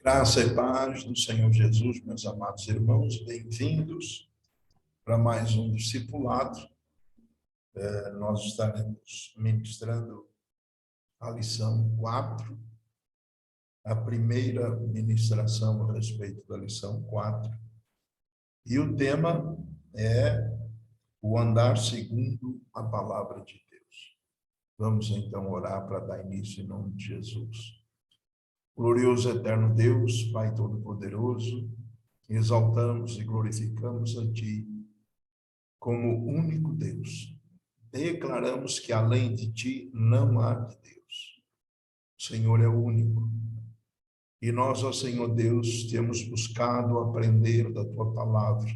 Graça e paz do Senhor Jesus, meus amados irmãos, bem-vindos para mais um discipulado. Nós estaremos ministrando a lição 4, a primeira ministração a respeito da lição 4. E o tema é o andar segundo a palavra de Deus. Vamos então orar para dar início em nome de Jesus. Glorioso eterno Deus, Pai Todo-Poderoso, exaltamos e glorificamos a Ti como único Deus. Declaramos que além de Ti não há de Deus. O Senhor é o único. E nós, ó Senhor Deus, temos buscado aprender da Tua palavra.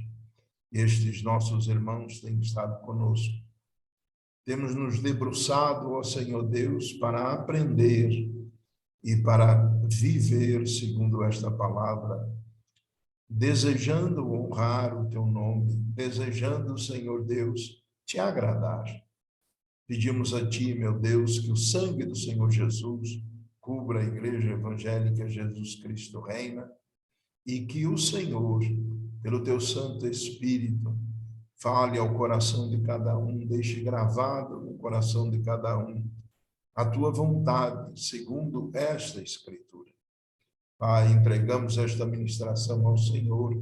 Estes nossos irmãos têm estado conosco. Temos nos debruçado, ó Senhor Deus, para aprender e para viver segundo esta palavra, desejando honrar o Teu nome, desejando, Senhor Deus, Te agradar. Pedimos a Ti, meu Deus, que o sangue do Senhor Jesus cubra a Igreja Evangélica Jesus Cristo Reina e que o Senhor, pelo Teu Santo Espírito, fale ao coração de cada um, deixe gravado no coração de cada um a Tua vontade, segundo esta Escritura. Pai, entregamos esta ministração ao Senhor,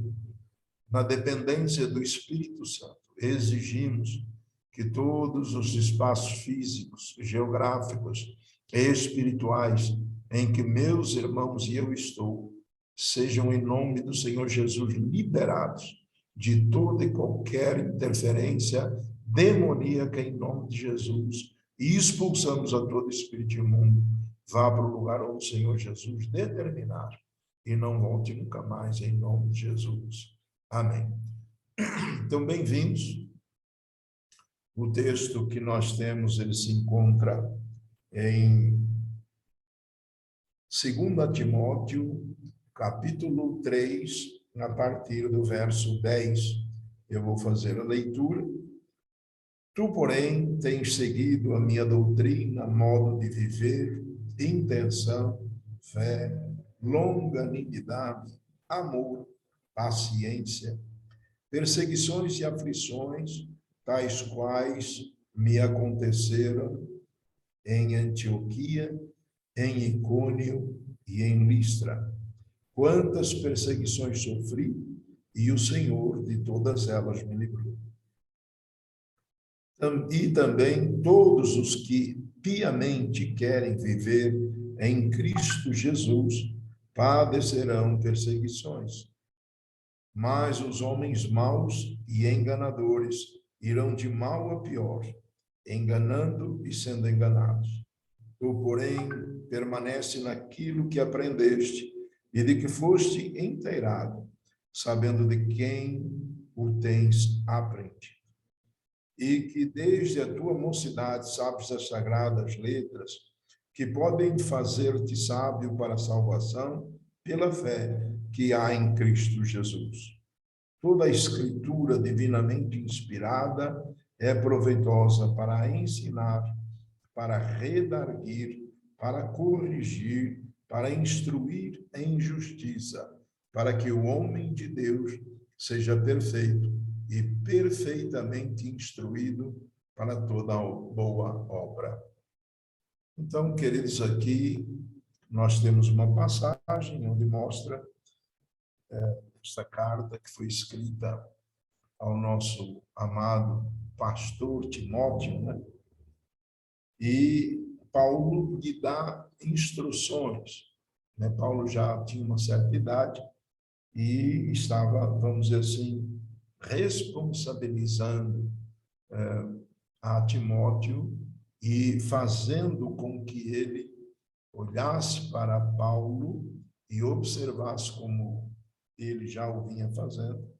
na dependência do Espírito Santo. Exigimos que todos os espaços físicos, geográficos e espirituais em que meus irmãos e eu estou, sejam em nome do Senhor Jesus liberados de toda e qualquer interferência demoníaca em nome de Jesus. E expulsamos a todo espírito imundo. Vá para o lugar onde o Senhor Jesus determinar e não volte nunca mais em nome de Jesus. Amém. Então, bem-vindos. O texto que nós temos, ele se encontra em 2 Timóteo, capítulo 3, a partir do verso 10. Eu vou fazer a leitura. Tu, porém, tens seguido a minha doutrina, modo de viver, intenção, fé, longanimidade, amor, paciência, perseguições e aflições, tais quais me aconteceram em Antioquia, em Icônio e em Listra. Quantas perseguições sofri, e o Senhor de todas elas me livrou. E também todos os que piamente querem viver em Cristo Jesus padecerão perseguições. Mas os homens maus e enganadores irão de mal a pior, enganando e sendo enganados. Tu, porém, permanece naquilo que aprendeste e de que foste inteirado, sabendo de quem o tens aprendido. E que desde a tua mocidade sabes as sagradas letras, que podem fazer-te sábio para a salvação pela fé que há em Cristo Jesus. Toda a Escritura divinamente inspirada é proveitosa para ensinar, para redarguir, para corrigir, para instruir em justiça, para que o homem de Deus seja perfeito e perfeitamente instruído para toda boa obra. Então, queridos, aqui nós temos uma passagem onde mostra esta carta que foi escrita ao nosso amado pastor Timóteo, né? E Paulo lhe dá instruções, né? Paulo já tinha uma certa idade e estava, vamos dizer assim, responsabilizando a Timóteo e fazendo com que ele olhasse para Paulo e observasse como ele já o vinha fazendo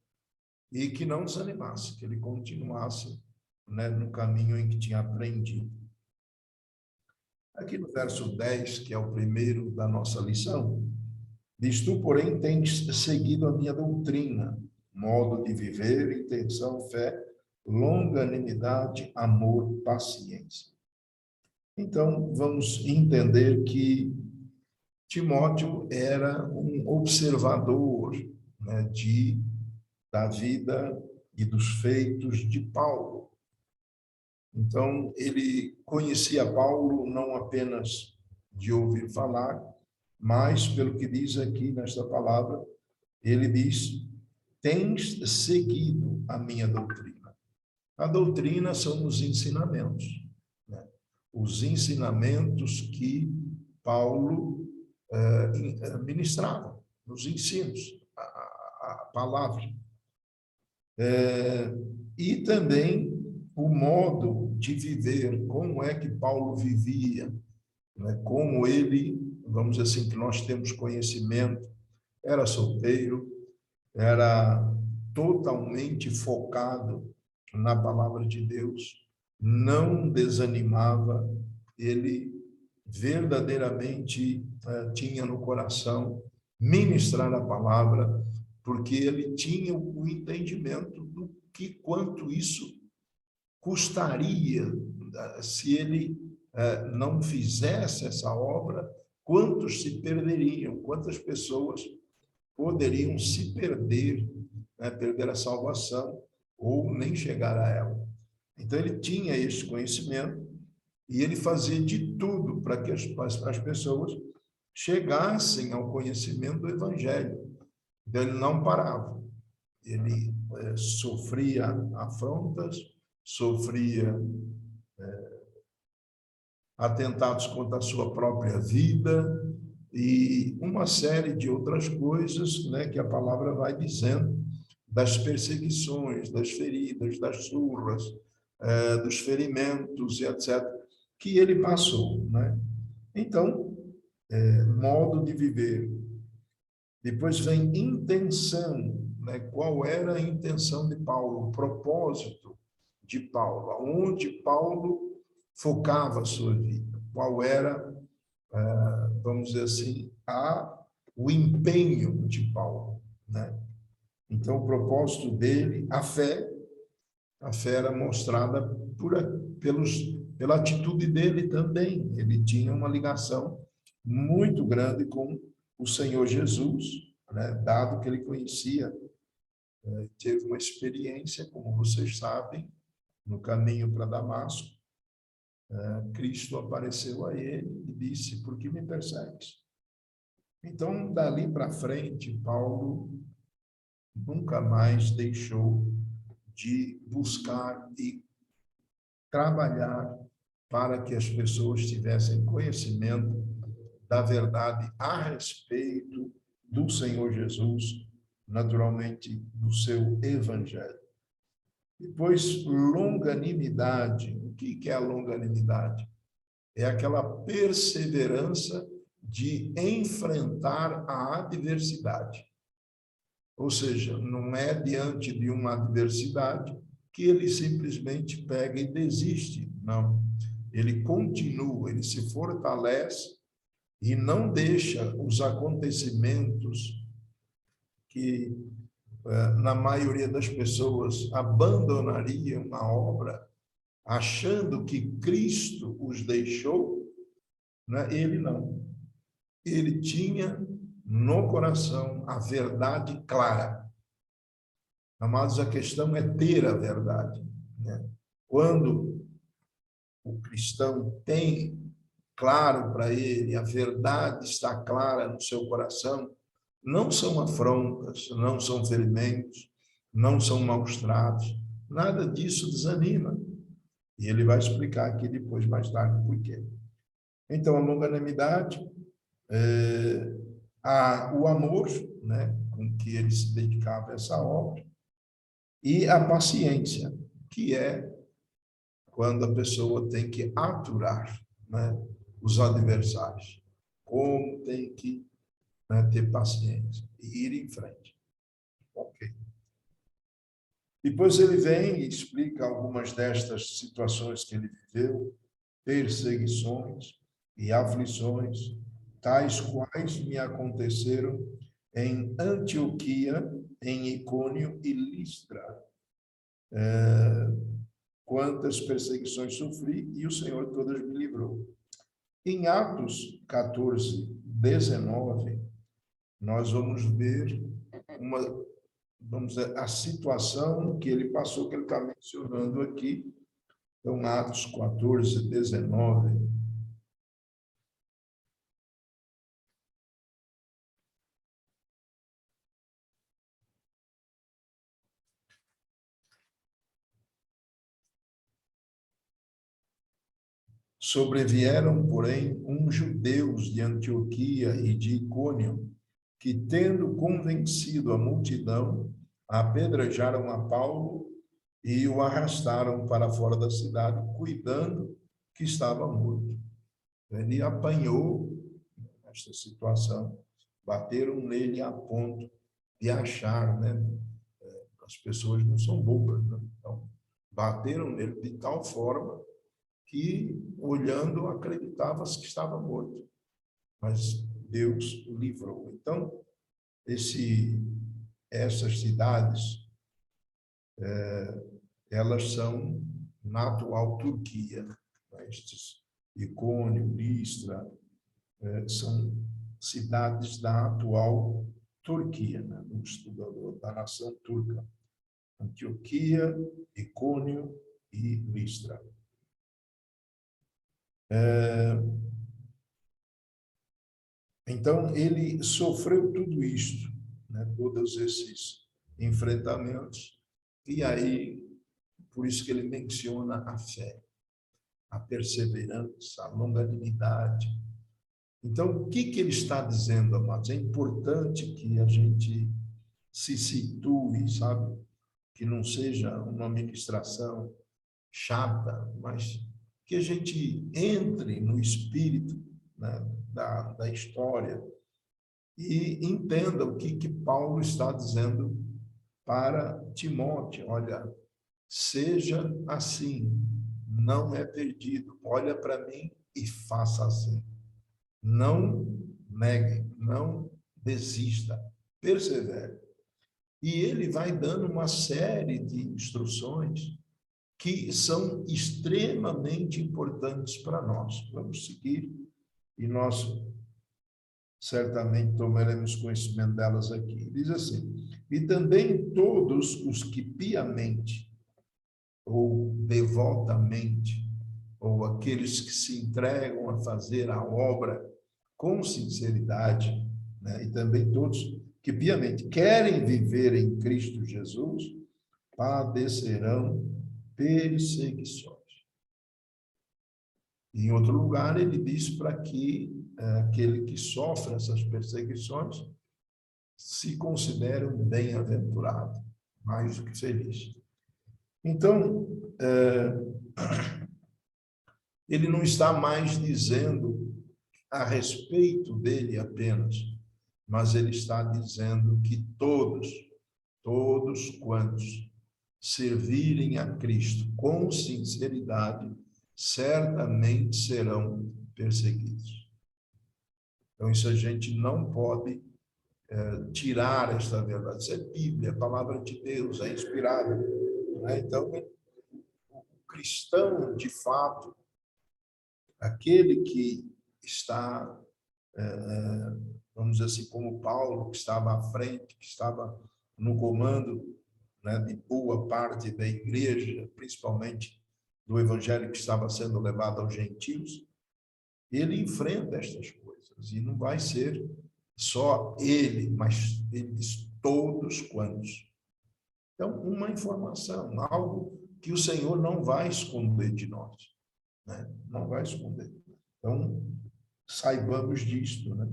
e que não desanimasse, que ele continuasse, né, no caminho em que tinha aprendido. Aqui no verso 10, que é o primeiro da nossa lição, diz: tu, porém, tens seguido a minha doutrina, modo de viver, intenção, fé, longanimidade, amor, paciência. Então, vamos entender que Timóteo era um observador, né, da vida e dos feitos de Paulo. Então, ele conhecia Paulo não apenas de ouvir falar, mas, pelo que diz aqui nesta palavra, ele diz: tens seguido a minha doutrina. A doutrina são os ensinamentos, né? Os ensinamentos que Paulo ministrava, os ensinos, a palavra. E também o modo de viver, como é que Paulo vivia, né? Como ele, vamos dizer assim, que nós temos conhecimento, era solteiro, era totalmente focado na palavra de Deus, não desanimava, ele verdadeiramente tinha no coração ministrar a palavra, porque ele tinha o entendimento do que quanto isso custaria se ele não fizesse essa obra, quantos se perderiam, quantas pessoas poderiam se perder, né, perder a salvação ou nem chegar a ela. Então ele tinha esse conhecimento e ele fazia de tudo para que as pessoas chegassem ao conhecimento do Evangelho. Então ele não parava. Ele sofria afrontas, sofria atentados contra a sua própria vida e uma série de outras coisas, né, que a palavra vai dizendo, das perseguições, das feridas, das surras, dos ferimentos e etc., que ele passou, né? Então, modo de viver. Depois vem intenção, né? Qual era a intenção de Paulo, o propósito de Paulo, aonde Paulo focava a sua vida, qual era, vamos dizer assim, o empenho de Paulo, né? Então, o propósito dele, a fé era mostrada pela atitude dele também. Ele tinha uma ligação muito grande com o Senhor Jesus, né? Dado que ele conhecia, teve uma experiência, como vocês sabem, no caminho para Damasco. Cristo apareceu a ele e disse: por que me persegues? Então, dali para frente, Paulo nunca mais deixou de buscar e trabalhar para que as pessoas tivessem conhecimento da verdade a respeito do Senhor Jesus, naturalmente do seu evangelho. Depois, longanimidade. O que é a longanimidade? É aquela perseverança de enfrentar a adversidade. Ou seja, não é diante de uma adversidade que ele simplesmente pega e desiste. Não. Ele continua, ele se fortalece e não deixa os acontecimentos que, na maioria das pessoas, abandonariam a obra, achando que Cristo os deixou, né? Ele não. Ele tinha no coração a verdade clara. Amados, a questão é ter a verdade, né? Quando o cristão tem claro para ele, a verdade está clara no seu coração, não são afrontas, não são ferimentos, não são maus tratos, nada disso desanima. E ele vai explicar aqui depois, mais tarde, por quê. Então, a longanimidade, o amor, né, com que ele se dedicava a essa obra, e a paciência, que é quando a pessoa tem que aturar, né, os adversários. Como tem que, né, ter paciência e ir em frente. Ok. Depois ele vem e explica algumas destas situações que ele viveu, perseguições e aflições, tais quais me aconteceram em Antioquia, em Icônio e Listra. Quantas perseguições sofri e o Senhor todas me livrou. Em Atos 14, 19, nós vamos ver vamos dizer, a situação que ele passou, que ele está mencionando aqui. Então, Atos 14, 19. Sobrevieram, porém, uns judeus de Antioquia e de Icônio, que, tendo convencido a multidão, apedrejaram a Paulo e o arrastaram para fora da cidade, cuidando que estava morto. Ele apanhou esta situação, bateram nele a ponto de achar, né? As pessoas não são bobas, né? Então, bateram nele de tal forma que, olhando, acreditava-se que estava morto. Mas Deus o livrou. Então, essas cidades, elas são na atual Turquia. Estes Icônio, Listra, são cidades da atual Turquia, né? Um estudador da nação turca. Antioquia, Icônio e Listra. Então, ele sofreu tudo isto, né? Todos esses enfrentamentos, e aí, por isso que ele menciona a fé, a perseverança, a longanimidade. Então, o que ele está dizendo, amados? É importante que a gente se situe, sabe? Que não seja uma ministração chata, mas que a gente entre no espírito, né, da história e entenda o que Paulo está dizendo para Timóteo. Olha, seja assim, não é perdido. Olha para mim e faça assim. Não negue, não desista, persevere. E ele vai dando uma série de instruções que são extremamente importantes para nós. Vamos seguir e nós certamente tomaremos conhecimento delas aqui. Diz assim: e também todos os que piamente ou devotamente, ou aqueles que se entregam a fazer a obra com sinceridade, né? E também todos que piamente querem viver em Cristo Jesus, padecerão perseguições. Em outro lugar, ele diz para que aquele que sofre essas perseguições se considere um bem-aventurado, mais do que feliz. Então, ele não está mais dizendo a respeito dele apenas, mas ele está dizendo que todos quantos servirem a Cristo com sinceridade, certamente serão perseguidos. Então, isso a gente não pode tirar esta verdade. Isso é Bíblia, a palavra de Deus, é inspirada, né? Então, o cristão, de fato, aquele que está, vamos dizer assim, como Paulo, que estava à frente, que estava no comando, né, de boa parte da igreja, principalmente do evangelho que estava sendo levado aos gentios, ele enfrenta estas coisas, e não vai ser só ele, mas ele diz todos quantos. Então, uma informação, algo que o Senhor não vai esconder de nós, né? Não vai esconder. Então, saibamos disto, né?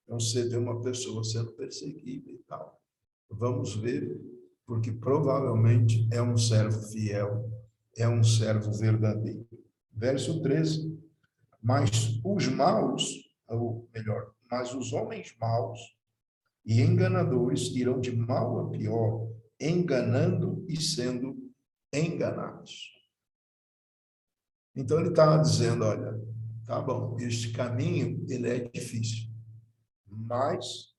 Então, você vê uma pessoa sendo perseguida e tal, vamos ver, porque provavelmente é um servo fiel, é um servo verdadeiro. Verso 13: mas os maus, ou melhor, mas os homens maus e enganadores irão de mal a pior, enganando e sendo enganados. Então ele está dizendo, olha, tá bom, este caminho ele é difícil, mas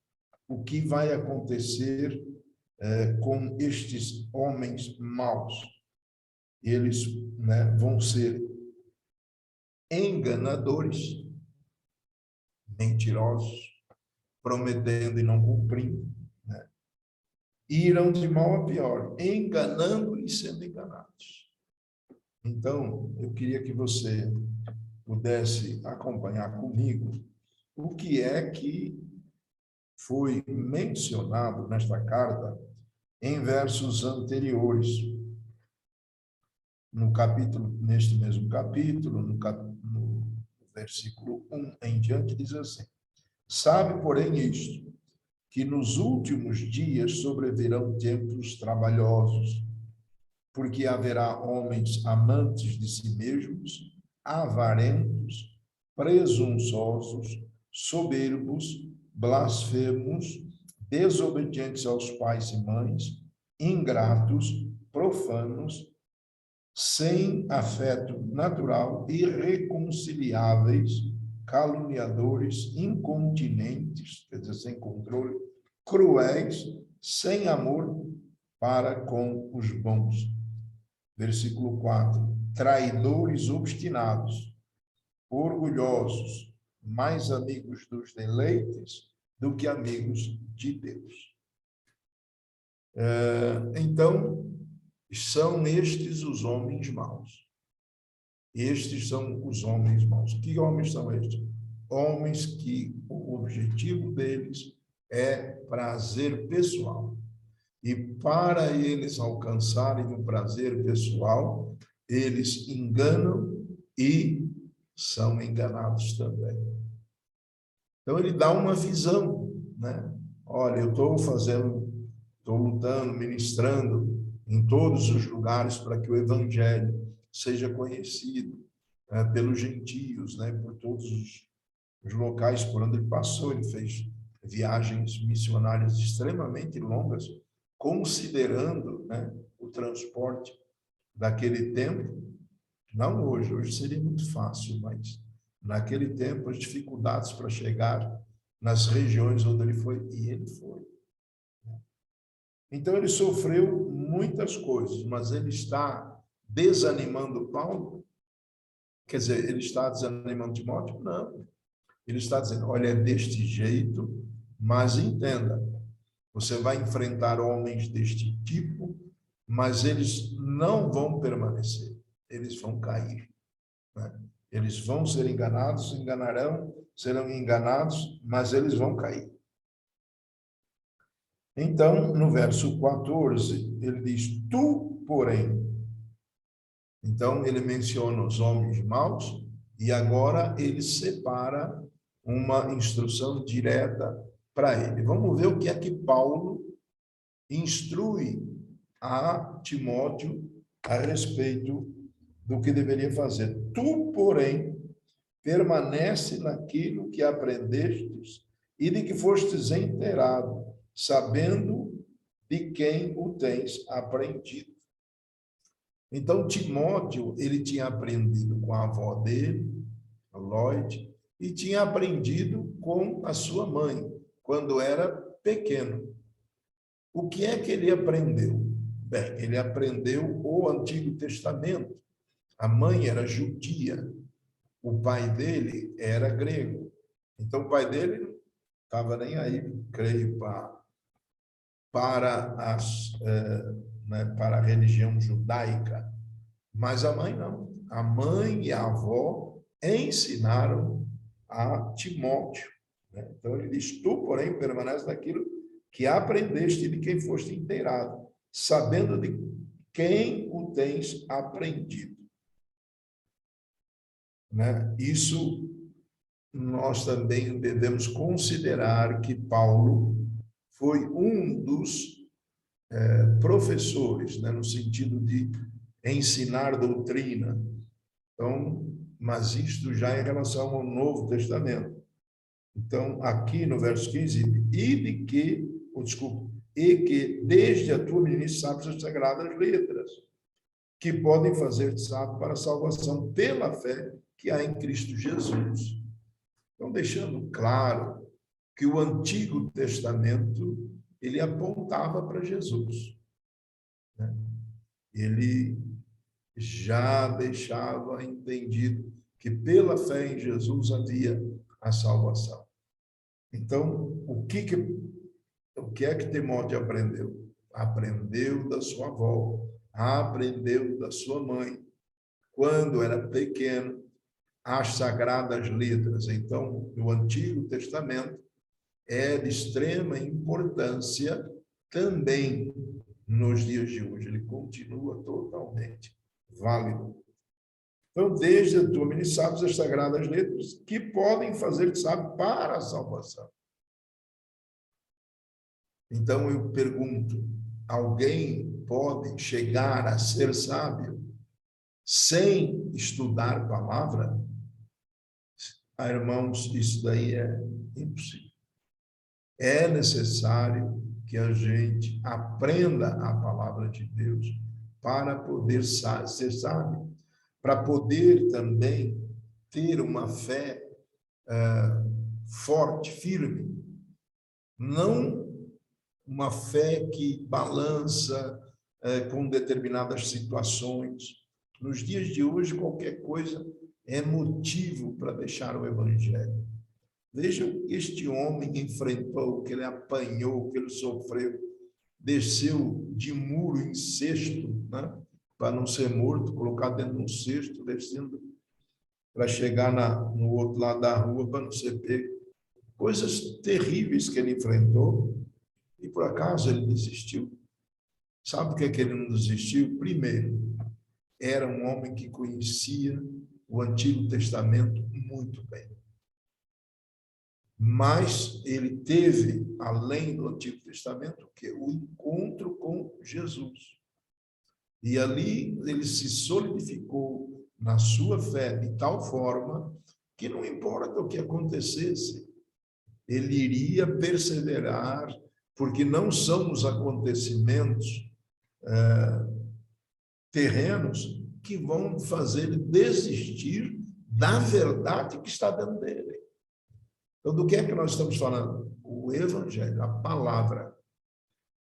o que vai acontecer com estes homens maus? Eles, né, vão ser enganadores mentirosos, prometendo e não cumprindo, né? Irão de mal a pior, enganando e sendo enganados. Então, eu queria que você pudesse acompanhar comigo o que é que foi mencionado nesta carta em versos anteriores. No capítulo, neste mesmo capítulo, no versículo 1 em diante, diz assim: sabe, porém, isto, que nos últimos dias sobrevirão tempos trabalhosos, porque haverá homens amantes de si mesmos, avarentos, presunçosos, soberbos, blasfemos, desobedientes aos pais e mães, ingratos, profanos, sem afeto natural, irreconciliáveis, caluniadores, incontinentes, quer dizer, sem controle, cruéis, sem amor para com os bons. Versículo 4. Traidores obstinados, orgulhosos, mais amigos dos deleites do que amigos de Deus. Então, são estes os homens maus. Estes são os homens maus. Que homens são estes? Homens que o objetivo deles é prazer pessoal. E para eles alcançarem o prazer pessoal, eles enganam e são enganados também. Então, ele dá uma visão, né? Olha, eu estou lutando, ministrando em todos os lugares para que o evangelho seja conhecido pelos gentios, né? Por todos os locais por onde ele passou. Ele fez viagens missionárias extremamente longas, considerando, né, o transporte daquele tempo. Não hoje, hoje seria muito fácil, mas naquele tempo as dificuldades para chegar nas regiões onde ele foi, e ele foi. Então ele sofreu muitas coisas, mas ele está desanimando Paulo? Quer dizer, ele está desanimando Timóteo? Não. Ele está dizendo, olha, é deste jeito, mas entenda, você vai enfrentar homens deste tipo, mas eles não vão permanecer, eles vão cair, né? Eles vão ser enganados, enganarão, serão enganados, mas eles vão cair. Então, no verso 14, ele diz, tu, porém. Então, ele menciona os homens maus e agora ele separa uma instrução direta para ele. Vamos ver o que é que Paulo instrui a Timóteo a respeito do que deveria fazer. Tu, porém, permanece naquilo que aprendestes e de que fostes inteirado, sabendo de quem o tens aprendido. Então, Timóteo, ele tinha aprendido com a avó dele, a Lloyd, e tinha aprendido com a sua mãe, quando era pequeno. O que é que ele aprendeu? Bem, ele aprendeu o Antigo Testamento. A mãe era judia, o pai dele era grego. Então, o pai dele não estava nem aí, creio, para a religião judaica. Mas a mãe não. A mãe e a avó ensinaram a Timóteo, né? Então, ele diz, tu, porém, permanece naquilo que aprendeste de quem foste inteirado, sabendo de quem o tens aprendido. Né? Isso nós também devemos considerar que Paulo foi um dos professores, né, no sentido de ensinar doutrina. Então, mas isto já em relação ao Novo Testamento. Então, aqui no verso 15, e que desde a tua meninice sabes as sagradas letras, que podem fazer-te sábio para a salvação pela fé que há em Cristo Jesus. Então, deixando claro que o Antigo Testamento, ele apontava para Jesus, né? Ele já deixava entendido que pela fé em Jesus havia a salvação. Então, o que é que Timóteo aprendeu? Aprendeu da sua avó, aprendeu da sua mãe, quando era pequeno, as sagradas letras. Então, o Antigo Testamento é de extrema importância também nos dias de hoje. Ele continua totalmente válido. Então, desde a tua mente, sabes as sagradas letras que podem fazer, sabe, para a salvação. Então, eu pergunto, alguém pode chegar a ser sábio sem estudar a palavra? Irmãos, isso daí é impossível. É necessário que a gente aprenda a palavra de Deus para poder ser sábio, para poder também ter uma fé forte, firme, não uma fé que balança com determinadas situações. Nos dias de hoje, qualquer coisa é motivo para deixar o evangelho. Veja o que este homem enfrentou, o que ele apanhou, o que ele sofreu, desceu de muro em cesto, né? Para não ser morto, colocado dentro de um cesto, descendo para chegar no outro lado da rua, para não ser pego. Coisas terríveis que ele enfrentou, e por acaso ele desistiu. Sabe por que ele não desistiu? Primeiro, era um homem que conhecia o Antigo Testamento muito bem. Mas ele teve, além do Antigo Testamento, o encontro com Jesus. E ali ele se solidificou na sua fé de tal forma que não importa o que acontecesse, ele iria perseverar, porque não são os acontecimentos terrenos que vão fazer ele desistir da verdade que está dentro dele. Então, do que é que nós estamos falando? O Evangelho, a palavra,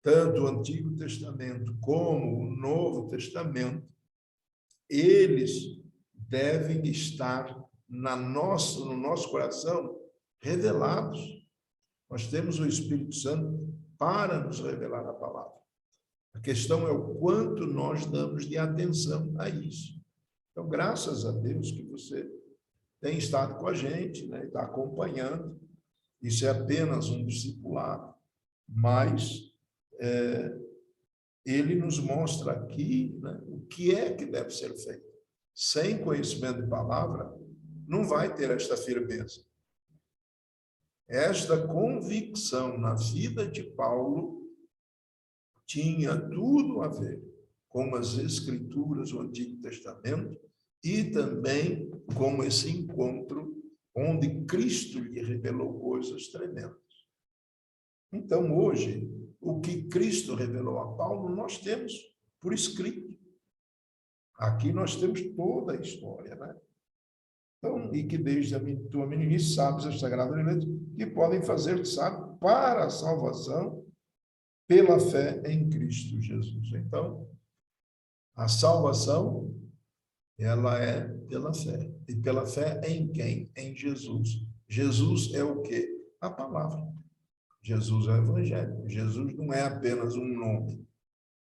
tanto o Antigo Testamento como o Novo Testamento, eles devem estar no nosso coração revelados. Nós temos o Espírito Santo para nos revelar a palavra. A questão é o quanto nós damos de atenção a isso. Então, graças a Deus que você tem estado com a gente, né, está acompanhando. Isso é apenas um discipulado, mas ele nos mostra aqui, né, o que é que deve ser feito. Sem conhecimento de palavra, não vai ter esta firmeza. Esta convicção na vida de Paulo tinha tudo a ver com as Escrituras, o Antigo Testamento, e também com esse encontro onde Cristo lhe revelou coisas tremendas. Então, hoje, o que Cristo revelou a Paulo, nós temos por escrito. Aqui nós temos toda a história, né? Então, e que desde a tua meninice sabes as sagradas letras que podem fazer, sabe, para a salvação pela fé em Cristo Jesus. Então, a salvação, ela é pela fé. E pela fé em quem? Em Jesus. Jesus é o quê? A palavra. Jesus é o Evangelho. Jesus não é apenas um nome.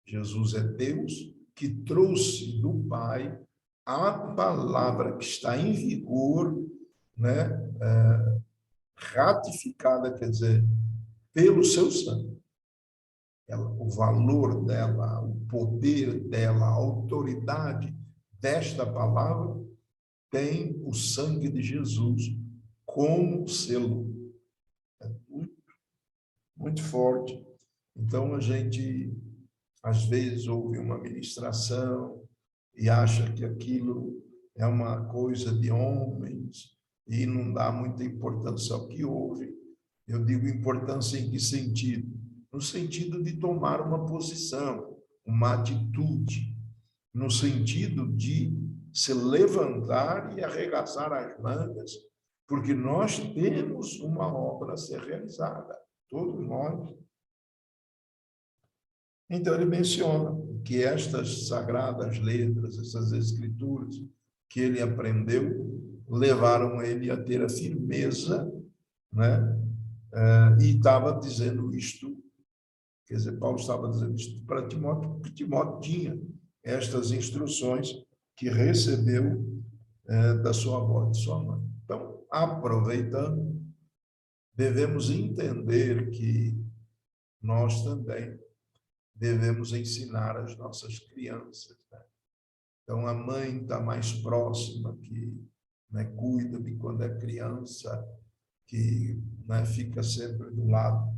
Jesus é Deus que trouxe do Pai a palavra que está em vigor, né? Ratificada, quer dizer, pelo seu sangue. O valor dela, o poder dela, a autoridade desta palavra tem o sangue de Jesus como selo. É muito forte. Então, a gente, às vezes, ouve uma ministração e acha que aquilo é uma coisa de homens e não dá muita importância ao que ouve. Eu digo importância em que sentido? No sentido de tomar uma posição, uma atitude, no sentido de se levantar e arregaçar as mangas, porque nós temos uma obra a ser realizada, todos nós. Então, ele menciona que estas sagradas letras, essas escrituras que ele aprendeu, levaram ele a ter a firmeza, né, E estava dizendo isto, quer dizer, Paulo estava dizendo isto para Timóteo, porque Timóteo tinha estas instruções que recebeu da sua avó, de sua mãe. Então, aproveitando, devemos entender que nós também devemos ensinar as nossas crianças, né? Então, a mãe está mais próxima, que, né, cuida de quando é criança, que, né, fica sempre do lado,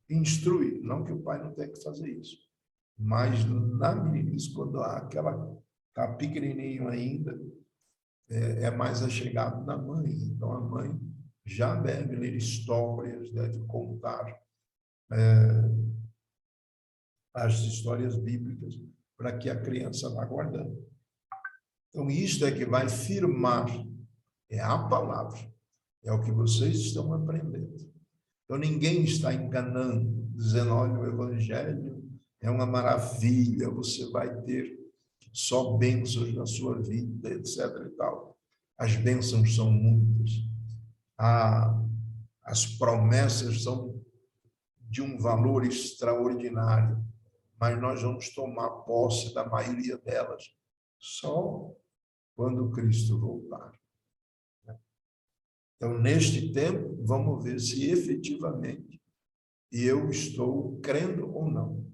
instrui, não que o pai não tenha que fazer isso, mas na meninice, quando aquela está pequenininho ainda, é mais achegado da mãe. Então, a mãe já deve ler histórias, deve contar as histórias bíblicas para que a criança vá guardando. Então, isto é que vai firmar, é a palavra, é o que vocês estão aprendendo. Então, ninguém está enganando, dizendo, olha, o evangelho é uma maravilha, você vai ter só bênçãos na sua vida, etc. e tal. As bênçãos são muitas. As promessas são de um valor extraordinário, mas nós vamos tomar posse da maioria delas só quando Cristo voltar. Então, neste tempo, vamos ver se efetivamente eu estou crendo ou não.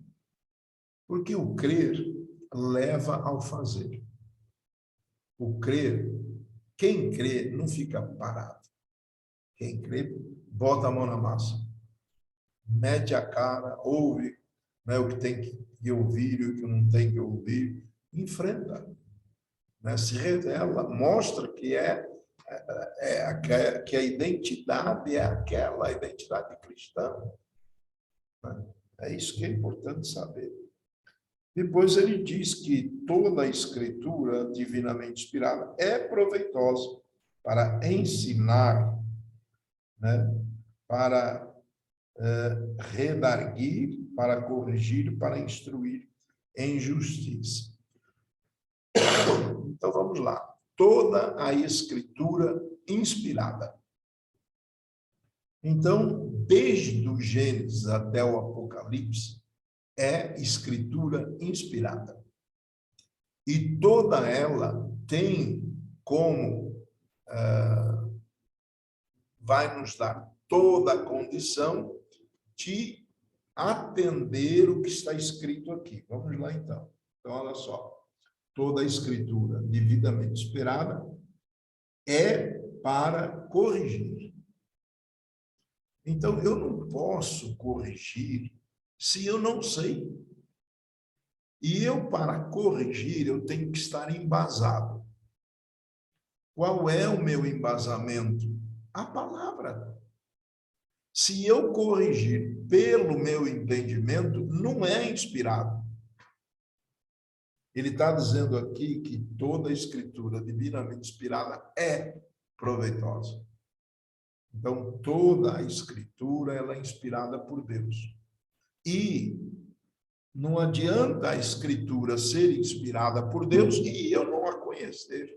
Porque o crer leva ao fazer. O crer, quem crê não fica parado. Quem crê, bota a mão na massa, mete a cara, ouve, né, o que tem que ouvir e o que não tem que ouvir, enfrenta, né, se revela, mostra que que a identidade é aquela, a identidade cristã. Né? É isso que é importante saber. Depois ele diz que toda a escritura divinamente inspirada é proveitosa para ensinar, né, para redarguir, para corrigir, para instruir em justiça. Então vamos lá. Toda a escritura inspirada. Então, desde o Gênesis até o Apocalipse, é escritura inspirada. E toda ela tem como vai nos dar toda a condição de atender o que está escrito aqui. Vamos lá, então. Então, olha só. Toda a escritura devidamente inspirada é para corrigir. Então, eu não posso corrigir se eu não sei. E eu, para corrigir, eu tenho que estar embasado. Qual é o meu embasamento? A palavra. Se eu corrigir pelo meu entendimento, não é inspirado. Ele está dizendo aqui que toda a escritura divinamente inspirada é proveitosa. Então, toda a escritura ela é inspirada por Deus. E não adianta a escritura ser inspirada por Deus e eu não a conhecer,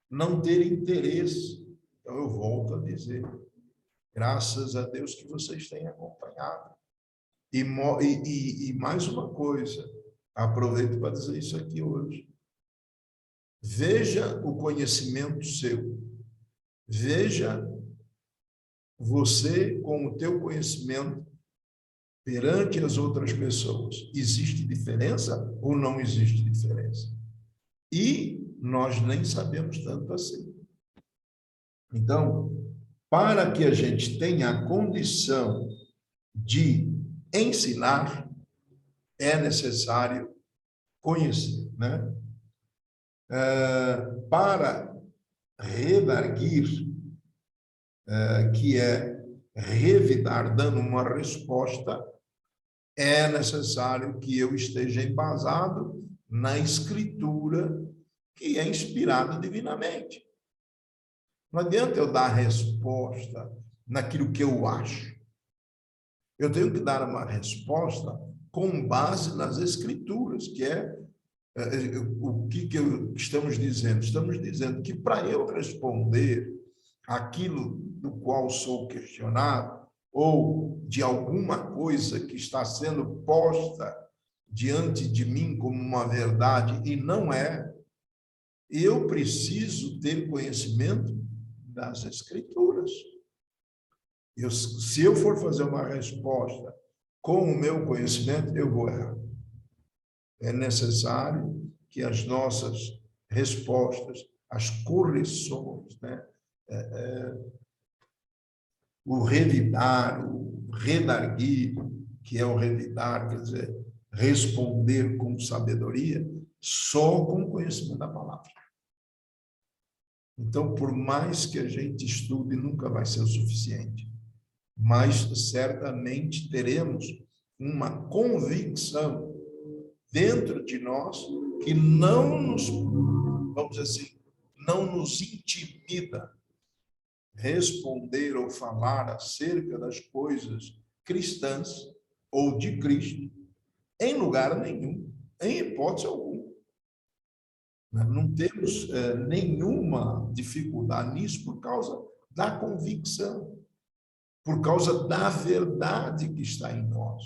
não ter interesse. Então, eu volto a dizer, graças a Deus que vocês têm acompanhado. E mais uma coisa, aproveito para dizer isso aqui hoje. Veja o conhecimento seu. Veja você com o teu conhecimento perante as outras pessoas. Existe diferença ou não existe diferença? E nós nem sabemos tanto assim. Então, para que a gente tenha a condição de ensinar, é necessário conhecer, né? Para redarguir, que é revidar, dando uma resposta, é necessário que eu esteja embasado na escritura que é inspirada divinamente. Não adianta eu dar resposta naquilo que eu acho. Eu tenho que dar uma resposta com base nas escrituras, que é o que estamos dizendo? Estamos dizendo que para eu responder aquilo do qual sou questionado, ou de alguma coisa que está sendo posta diante de mim como uma verdade e não é, eu preciso ter conhecimento das Escrituras. Se eu for fazer uma resposta com o meu conhecimento, eu vou errar. É necessário que as nossas respostas, as correções, né? O revidar, o redarguir, que é o revidar, quer dizer, responder com sabedoria, só com conhecimento da palavra. Então, por mais que a gente estude, nunca vai ser o suficiente. Mas certamente teremos uma convicção dentro de nós que não nos, vamos dizer assim, não nos intimida responder ou falar acerca das coisas cristãs ou de Cristo em lugar nenhum, em hipótese alguma. Não temos nenhuma dificuldade nisso por causa da convicção, por causa da verdade que está em nós.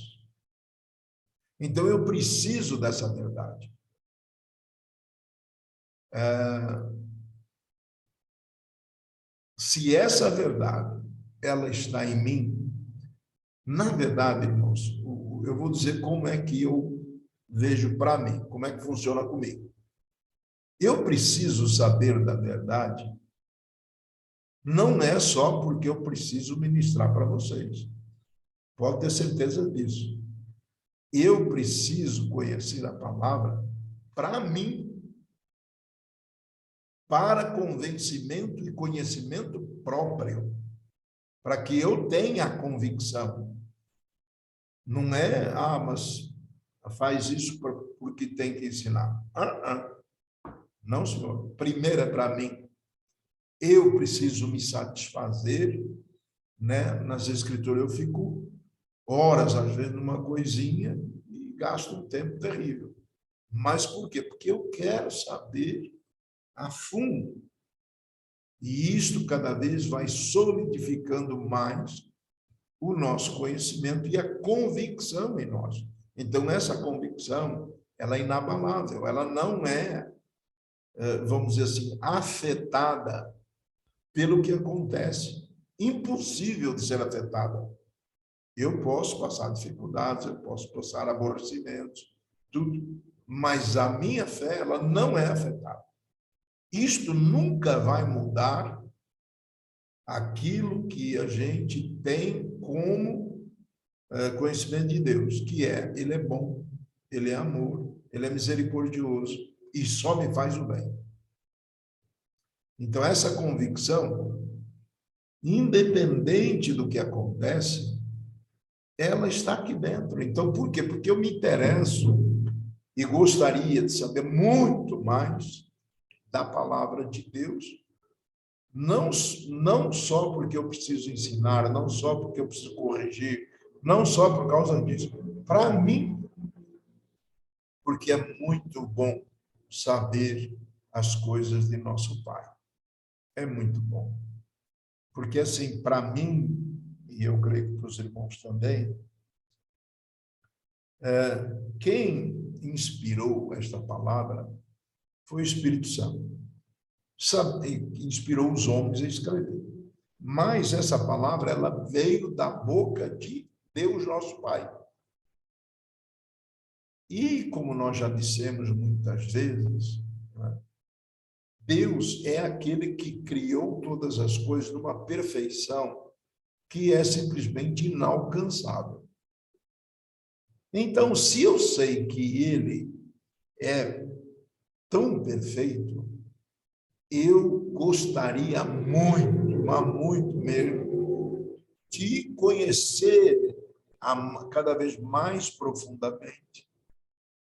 Então, eu preciso dessa verdade. Se essa verdade ela está em mim, na verdade, irmãos, eu vou dizer como é que eu vejo para mim, como é que funciona comigo. Eu preciso saber da verdade, não é só porque eu preciso ministrar para vocês. Pode ter certeza disso. Eu preciso conhecer a palavra para mim, para convencimento e conhecimento próprio, para que eu tenha a convicção. Não é, mas faz isso porque tem que ensinar. Não, senhor. Primeiro é para mim. Eu preciso me satisfazer, né? Nas escrituras eu fico horas, às vezes, numa coisinha e gasto um tempo terrível. Mas por quê? Porque eu quero saber a fundo. E isto cada vez vai solidificando mais o nosso conhecimento e a convicção em nós. Então, essa convicção, ela é inabalável, ela não é, vamos dizer assim, afetada pelo que acontece. Impossível de ser afetada. Eu posso passar dificuldades, eu posso passar aborrecimentos, tudo, mas a minha fé, ela não é afetada. Isto nunca vai mudar aquilo que a gente tem como conhecimento de Deus, que é, ele é bom, ele é amor, ele é misericordioso e só me faz o bem. Então, essa convicção, independente do que acontece, ela está aqui dentro. Então, por quê? Porque eu me interesso e gostaria de saber muito mais da palavra de Deus, não só porque eu preciso ensinar, não só porque eu preciso corrigir, não só por causa disso. Para mim, porque é muito bom saber as coisas de nosso Pai. É muito bom. Porque, assim, para mim, e eu creio que para os irmãos também, quem inspirou esta palavra foi o Espírito Santo. Inspirou os homens a escrever. Mas essa palavra, ela veio da boca de Deus, nosso Pai. E, como nós já dissemos muitas vezes, né, Deus é aquele que criou todas as coisas numa perfeição que é simplesmente inalcançável. Então, se eu sei que ele é tão perfeito, eu gostaria muito, mas muito mesmo, de conhecer cada vez mais profundamente.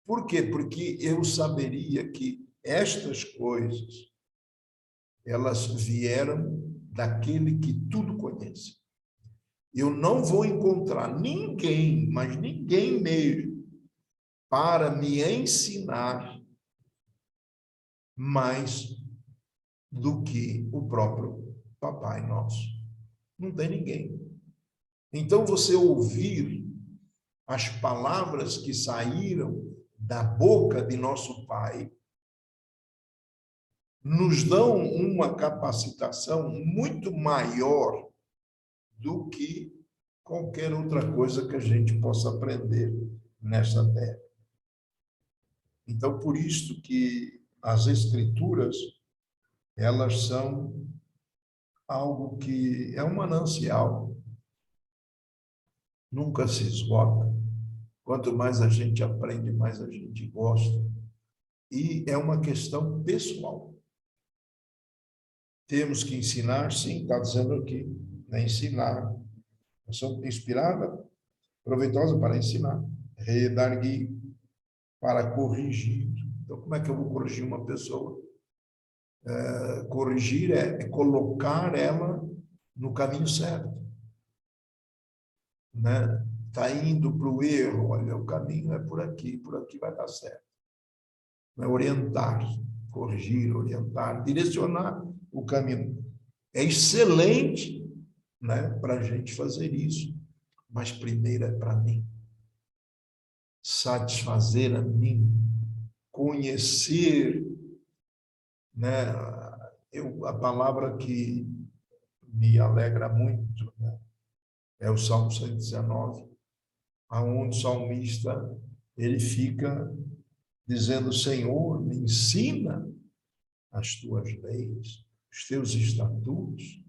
Por quê? Porque eu saberia que estas coisas, elas vieram daquele que tudo conhece. Eu não vou encontrar ninguém, mas ninguém mesmo, para me ensinar mais do que o próprio Papai Nosso. Não tem ninguém. Então, você ouvir as palavras que saíram da boca de nosso Pai nos dão uma capacitação muito maior do que qualquer outra coisa que a gente possa aprender nesta terra. Então, por isso que as Escrituras, elas são algo que é um manancial, nunca se esgota. Quanto mais a gente aprende, mais a gente gosta. E é uma questão pessoal. Temos que ensinar, sim, está dizendo aqui, né? Ensinar. Ação inspirada, proveitosa para ensinar, redarguir, para corrigir. Então, como é que eu vou corrigir uma pessoa? Corrigir é colocar ela no caminho certo, né? Está indo para o erro, olha, o caminho é por aqui vai dar certo. É orientar, corrigir, orientar, direcionar o caminho. É excelente, né, para a gente fazer isso, mas primeiro é para mim. Satisfazer a mim, conhecer, né, a palavra que me alegra muito, né, é o Salmo 119, aonde o salmista ele fica dizendo: Senhor, me ensina as tuas leis, os teus estatutos.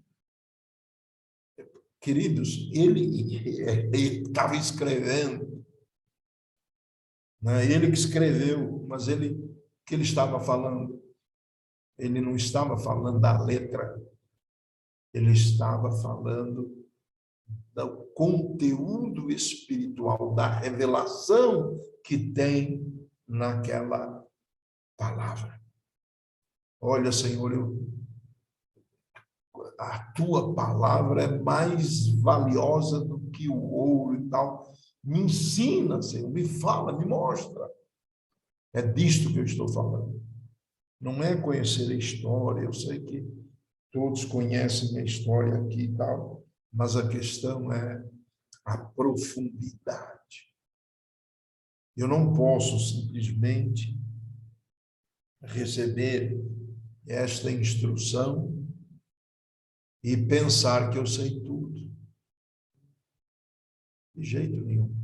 Queridos, ele estava escrevendo, né? Ele que escreveu, mas o que ele estava falando? Ele não estava falando da letra, ele estava falando do conteúdo espiritual, da revelação que tem naquela palavra. Olha, Senhor, a tua palavra é mais valiosa do que o ouro e tal. Me ensina, Senhor, me fala, me mostra. É disto que eu estou falando. Não é conhecer a história, eu sei que todos conhecem a história aqui e tal, mas a questão é a profundidade. Eu não posso simplesmente receber esta instrução e pensar que eu sei tudo. De jeito nenhum.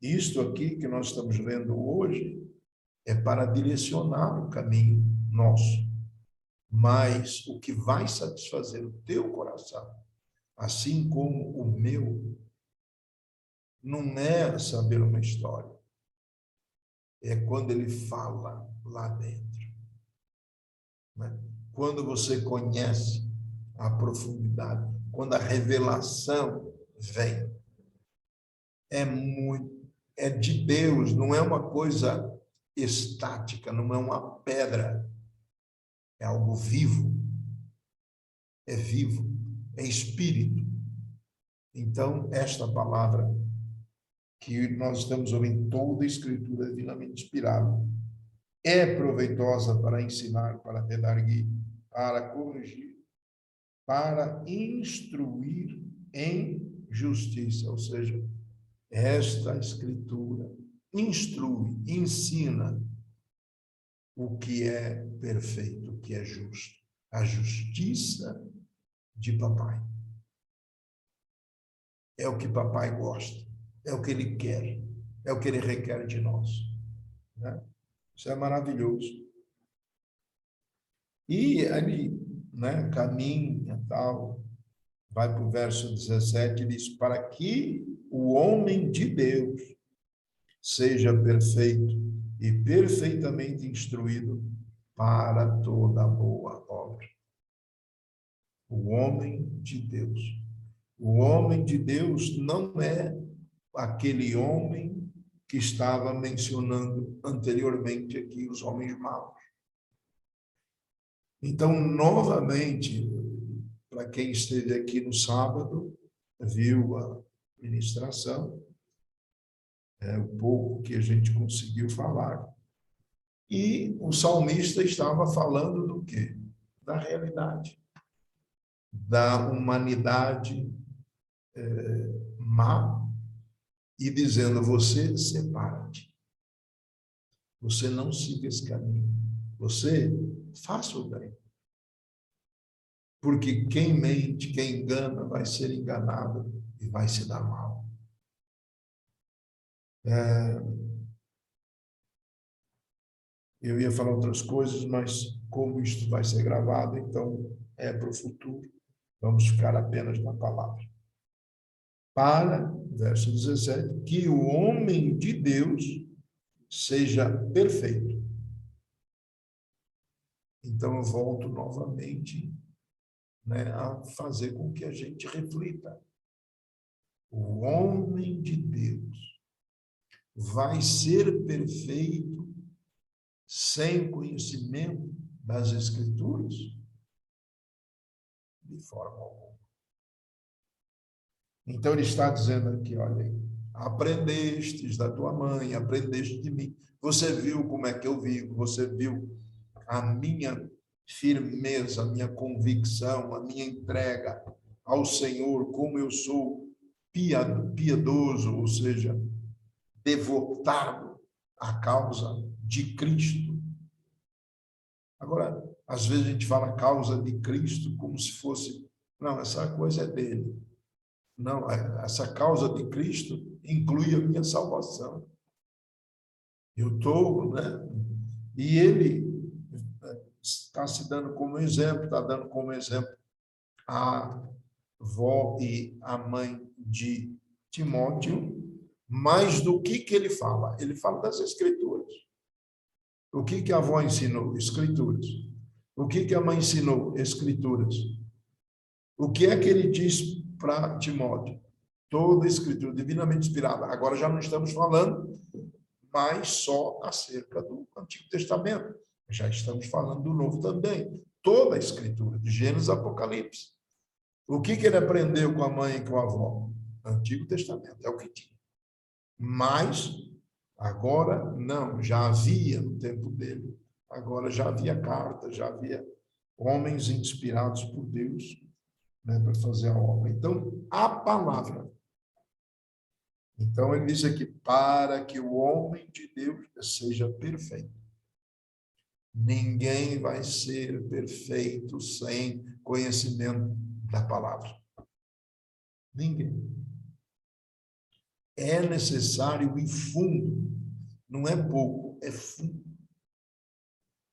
Isto aqui que nós estamos vendo hoje é para direcionar o caminho nosso. Mas o que vai satisfazer o teu coração, assim como o meu, não é saber uma história. É quando ele fala lá dentro, né? Quando você conhece a profundidade, quando a revelação vem. É de Deus, não é uma coisa estática, não é uma pedra, é algo vivo, é vivo, é espírito. Então, esta palavra que nós estamos ouvindo, toda a Escritura divinamente inspirada, é proveitosa para ensinar, para redarguir, para corrigir, para instruir em justiça, ou seja, esta Escritura instrui, ensina o que é perfeito, o que é justo. A justiça de papai. É o que papai gosta, é o que ele quer, é o que ele requer de nós, né? Isso é maravilhoso. E ele, né, caminha, tal, vai para o verso 17 e diz: para que o homem de Deus seja perfeito e perfeitamente instruído para toda boa obra. O homem de Deus. O homem de Deus não é aquele homem que estava mencionando anteriormente aqui, os homens maus. Então, novamente, para quem esteve aqui no sábado, viu a ministração, o pouco que a gente conseguiu falar. E o salmista estava falando do quê? Da realidade, da humanidade má e dizendo: você separa-te, você não siga esse caminho, você faça o bem. Porque quem mente, quem engana, vai ser enganado e vai se dar mal. Eu ia falar outras coisas, mas como isto vai ser gravado, então é para o futuro. Vamos ficar apenas na palavra. Para, verso 17, que o homem de Deus seja perfeito. Então eu volto novamente, né, a fazer com que a gente reflita. O homem de Deus vai ser perfeito sem conhecimento das Escrituras? De forma alguma. Então ele está dizendo aqui, olha, aprendestes da tua mãe, aprendeste de mim. Você viu como é que eu vivo, você viu a minha firmeza, a minha convicção, a minha entrega ao Senhor, como eu sou piedoso, ou seja, devotado à causa de Cristo. Agora, às vezes a gente fala causa de Cristo como se fosse, não, essa coisa é dele. Não, essa causa de Cristo inclui a minha salvação. Eu estou, né? E ele está se dando como exemplo, está dando como exemplo a avó e a mãe de Timóteo, mas do que ele fala? Ele fala das Escrituras. O que a avó ensinou? Escrituras. O que a mãe ensinou? Escrituras. O que é que ele diz para Timóteo? Toda a Escritura divinamente inspirada. Agora já não estamos falando mais só acerca do Antigo Testamento. Já estamos falando do Novo também. Toda a Escritura, de Gênesis a Apocalipse. O que ele aprendeu com a mãe e com a avó? Antigo Testamento, é o que tinha. Mas, agora, não, já havia no tempo dele. Agora já havia cartas, já havia homens inspirados por Deus, né, para fazer a obra. Então, a palavra. Então, ele diz aqui, para que o homem de Deus seja perfeito. Ninguém vai ser perfeito sem conhecimento da palavra. Ninguém. É necessário ir fundo. Não é pouco, é fundo.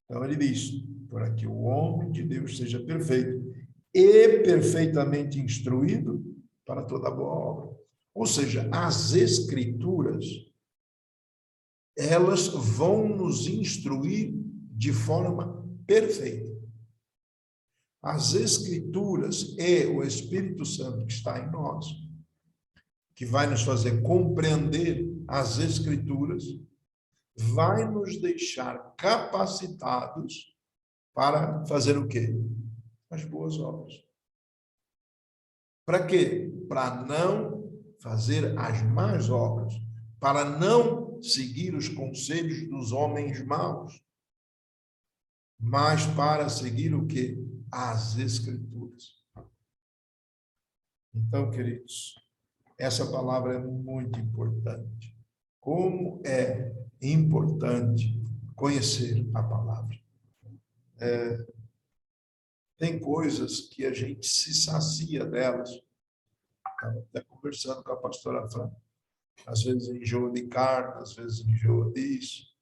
Então, ele diz, para que o homem de Deus seja perfeito e perfeitamente instruído para toda boa obra. Ou seja, as Escrituras, elas vão nos instruir de forma perfeita. As Escrituras e o Espírito Santo que está em nós, que vai nos fazer compreender as Escrituras, vai nos deixar capacitados para fazer o quê? As boas obras. Para quê? Para não fazer as más obras, para não seguir os conselhos dos homens maus, mas para seguir o quê? As Escrituras. Então, queridos, essa palavra é muito importante. Como é importante conhecer a palavra. Tem coisas que a gente se sacia delas. Estava até conversando com a pastora Fran. Às vezes enjoa de carne, às vezes enjoa disso,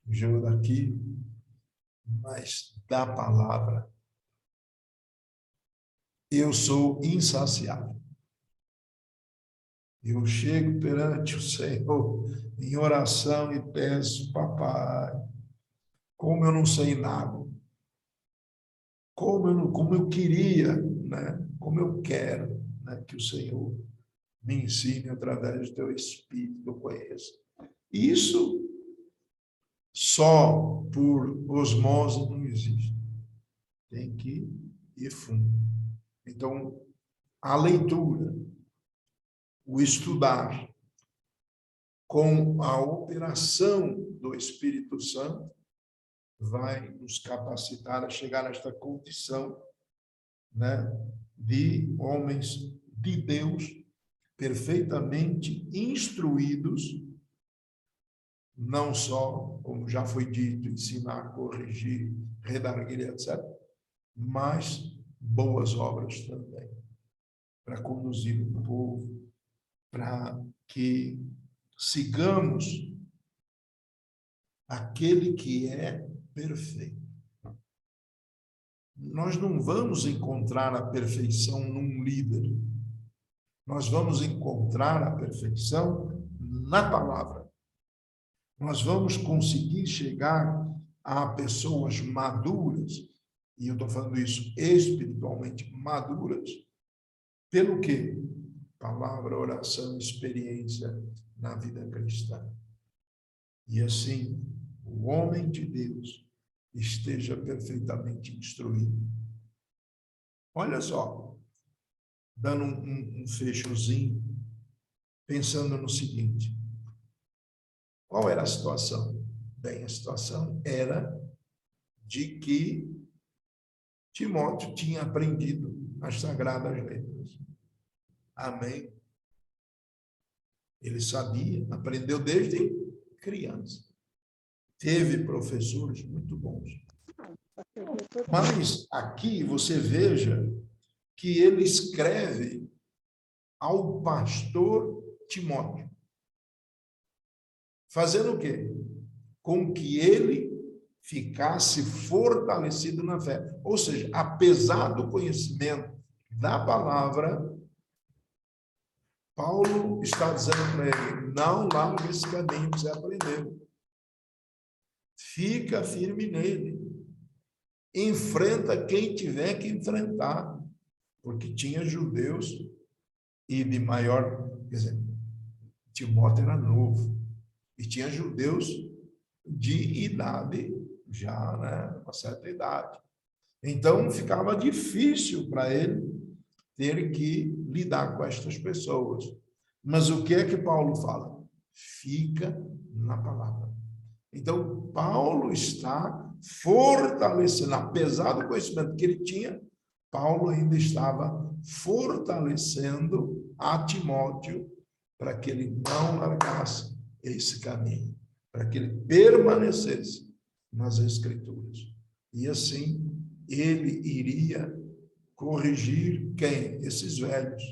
enjoa daquilo. Mas da palavra, eu sou insaciável. Eu chego perante o Senhor em oração e peço, papai, como eu não sei nada, como eu queria, né? Como eu quero, né? Que o Senhor me ensine através do teu Espírito que eu conheço. Isso só por osmose não existe. Tem que ir fundo. Então, a leitura, o estudar, com a operação do Espírito Santo, vai nos capacitar a chegar a esta condição, né, de homens de Deus perfeitamente instruídos, não só, como já foi dito, ensinar, corrigir, redarguir, etc., mas boas obras também, para conduzir o povo, para que sigamos aquele que é perfeito. Nós não vamos encontrar a perfeição num líder. Nós vamos encontrar a perfeição na palavra. Nós vamos conseguir chegar a pessoas maduras, e eu estou falando isso espiritualmente maduras, pelo quê? Palavra, oração, experiência na vida cristã. E assim, o homem de Deus esteja perfeitamente instruído. Olha só, dando um fechozinho, pensando no seguinte: qual era a situação? Bem, a situação era de que Timóteo tinha aprendido as sagradas letras. Amém? Ele sabia, aprendeu desde criança. Teve professores muito bons. Mas aqui você veja que ele escreve ao pastor Timóteo, fazendo o quê? Com que ele ficasse fortalecido na fé. Ou seja, apesar do conhecimento da palavra, Paulo está dizendo para ele: não largue esse caminho que você aprendeu. Fica firme nele. Enfrenta quem tiver que enfrentar. Porque tinha judeus e de maior... Quer dizer, Timóteo era novo. E tinha judeus de idade já, né? Uma certa idade. Então, ficava difícil para ele ter que lidar com estas pessoas. Mas o que é que Paulo fala? Fica na palavra. Então, Paulo está fortalecendo, apesar do conhecimento que ele tinha, Paulo ainda estava fortalecendo a Timóteo para que ele não largasse esse caminho, para que ele permanecesse nas Escrituras. E assim, ele iria corrigir quem? Esses velhos.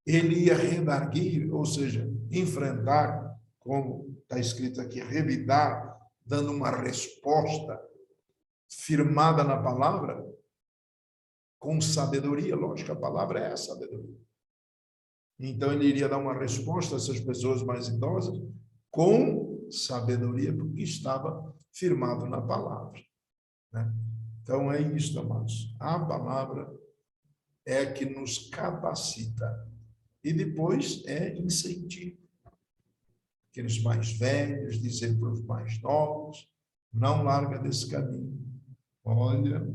Ele ia redarguir, ou seja, enfrentar, como está escrito aqui, revidar, dando uma resposta firmada na palavra, com sabedoria. Lógico, a palavra é a sabedoria. Então, ele iria dar uma resposta a essas pessoas mais idosas com sabedoria, porque estava firmado na palavra, né? Então, é isso, amados. A palavra é que nos capacita. E depois é incentivo. Aqueles mais velhos, dizer para os mais novos, não larga desse caminho. Olha,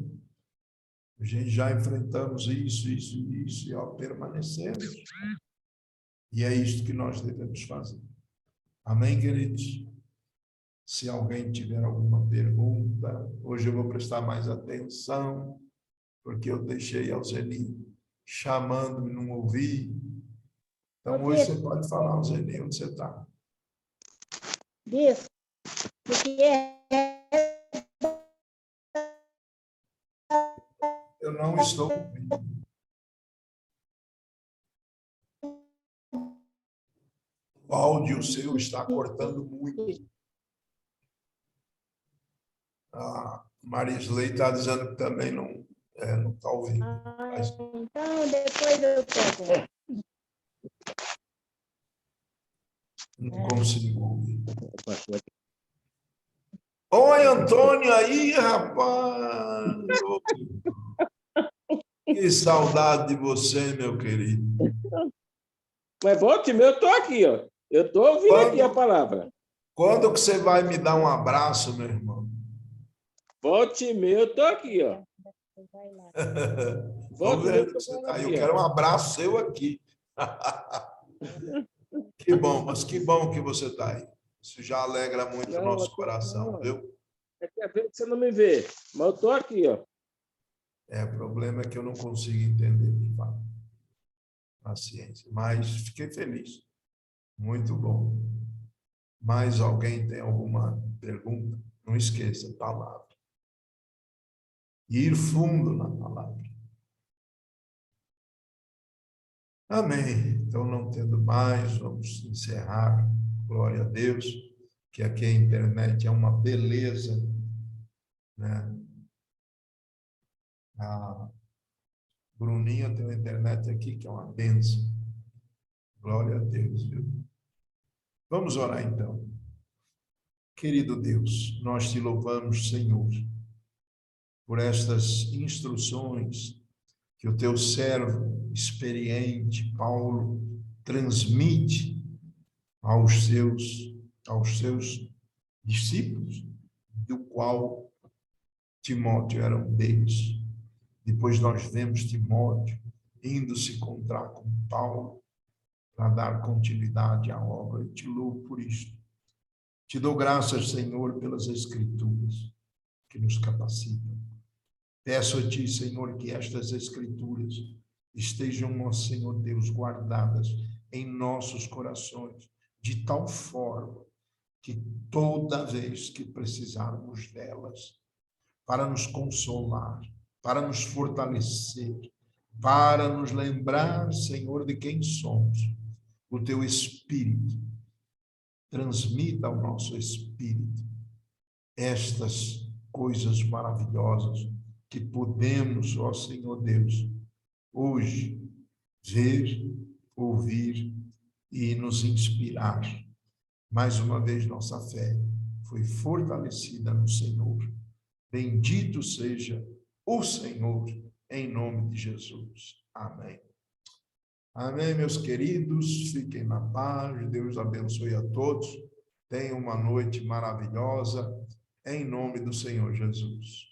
a gente já enfrentamos isso, e ó, permanecemos. E é isto que nós devemos fazer. Amém, queridos? Se alguém tiver alguma pergunta, hoje eu vou prestar mais atenção, porque eu deixei a Alzeni chamando e não ouvi. Então, hoje você pode falar, Alzeni, onde você está? Isso, porque Eu não estou ouvindo. O áudio seu está cortando muito. A Marisley está dizendo que também não está ouvindo. Mas... então depois eu pego. Não consigo ouvir. Oi, Antônio, aí, rapaz! Que saudade de você, meu querido. Mas volte meu, eu estou aqui, ó. Eu estou ouvindo aqui a palavra. Quando que você vai me dar um abraço, meu irmão? Volte meu, eu estou aqui, ó. Vamos ver que você tá aí. Eu quero um abraço seu aqui. Que bom, mas que bom que você está aí. Isso já alegra muito o nosso coração, viu? É que às vezes você não me vê, mas eu estou aqui, ó. O problema é que eu não consigo entender, de fato. paciência. Mas fiquei feliz. Muito bom. Mais alguém tem alguma pergunta? Não esqueça, palavra. Ir fundo na palavra. Amém. Então, não tendo mais, vamos encerrar. Glória a Deus, que aqui a internet é uma beleza, né? A Bruninha tem uma internet aqui que é uma bênção. Glória a Deus, viu? Vamos orar então. Querido Deus, nós te louvamos, Senhor, por estas instruções que o teu servo experiente, Paulo, transmite aos seus discípulos, do qual Timóteo era um deles. Depois nós vemos Timóteo indo se encontrar com Paulo para dar continuidade à obra. Eu te louvo por isso. Te dou graças, Senhor, pelas Escrituras que nos capacitam. Peço a Ti, Senhor, que estas Escrituras estejam, nosso Senhor Deus, guardadas em nossos corações, de tal forma que toda vez que precisarmos delas, para nos consolar, para nos fortalecer, para nos lembrar, Senhor, de quem somos, o Teu Espírito transmita ao nosso espírito estas coisas maravilhosas que podemos, ó Senhor Deus, hoje ver, ouvir e nos inspirar. Mais uma vez, nossa fé foi fortalecida no Senhor. Bendito seja o Senhor, em nome de Jesus. Amém. Amém, meus queridos. Fiquem na paz. Deus abençoe a todos. Tenham uma noite maravilhosa, em nome do Senhor Jesus.